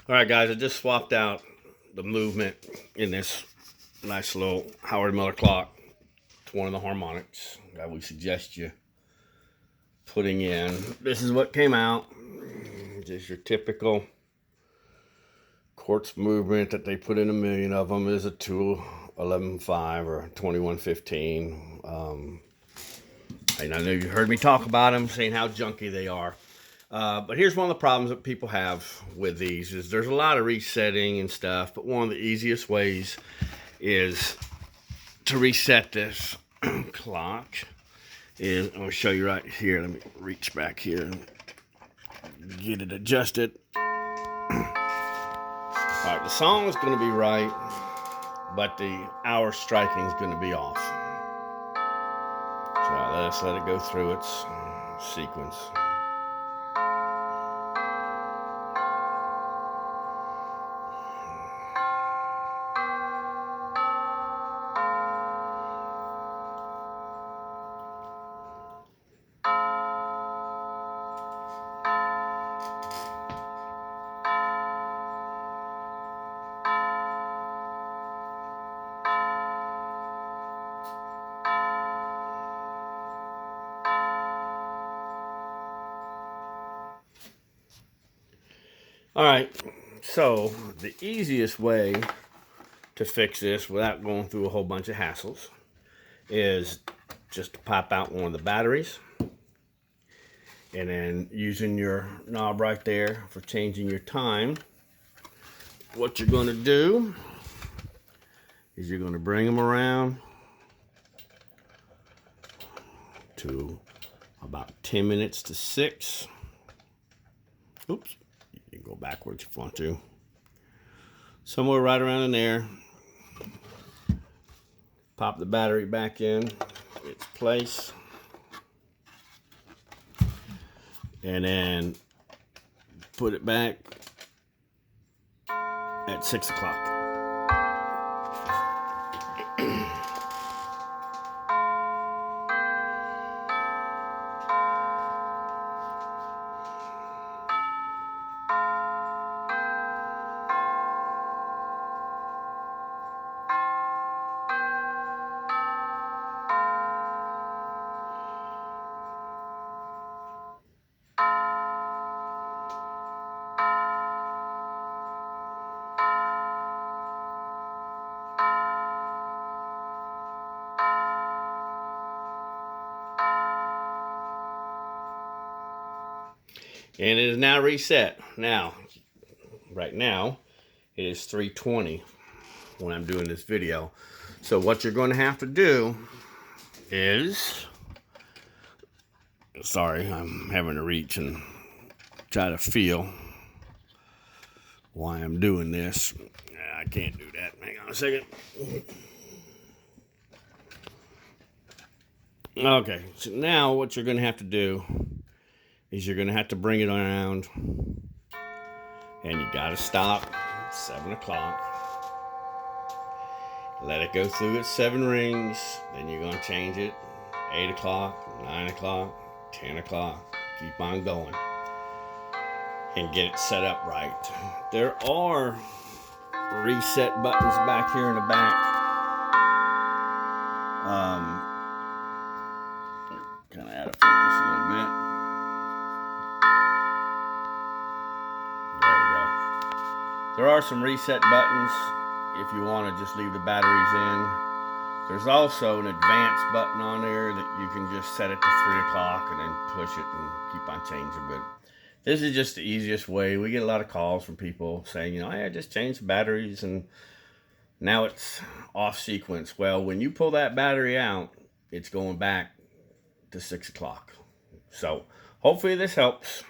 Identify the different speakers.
Speaker 1: All right, guys, I just swapped out the movement in this nice little Howard Miller clock to one of the harmonics that we suggest you putting in. This is what came out. Just your typical quartz movement that they put in a million of them. Is a 211.5 or 2115. And I know you heard me talk about them, saying how junky they are. But here's one of the problems that people have with these is there's a lot of resetting and stuff, but one of the easiest ways is to reset this clock is, I'm going to show you right here. Let me reach back here and get it adjusted. All right, the song is going to be right, but the hour striking is going to be off. So let's let it go through its sequence. All right, so the easiest way to fix this without going through a whole bunch of hassles is just to pop out one of the batteries and then using your knob right there for changing your time. What you're going to do is you're going to bring them around to about 10 minutes to 6. Oops. You can go backwards if you want to. Somewhere right around in there. Pop the battery back in its place. And then put it back at 6 o'clock. And it is now reset. Now, right now, it is 3:20 when I'm doing this video. So what you're going to have to do is, sorry, I'm having to reach and try to feel why I'm doing this. I can't do that. Hang on a second. Okay, so now what you're going to have to do is you're going to have to bring it around, and you got to stop at 7 o'clock. Let it go through its 7 rings. Then you're going to change it 8 o'clock, 9 o'clock, 10 o'clock. Keep on going and get it set up right. There are reset buttons back here in the back. Kind of out of focus a little bit. There we go. There are some reset buttons if you want to just leave the batteries in. There's also an advanced button on there that you can just set it to 3 o'clock and then push it and keep on changing. But this is just the easiest way. We get a lot of calls from people saying, hey, I just changed the batteries and now it's off sequence. Well, when you pull that battery out, it's going back to 6 o'clock. So hopefully this helps.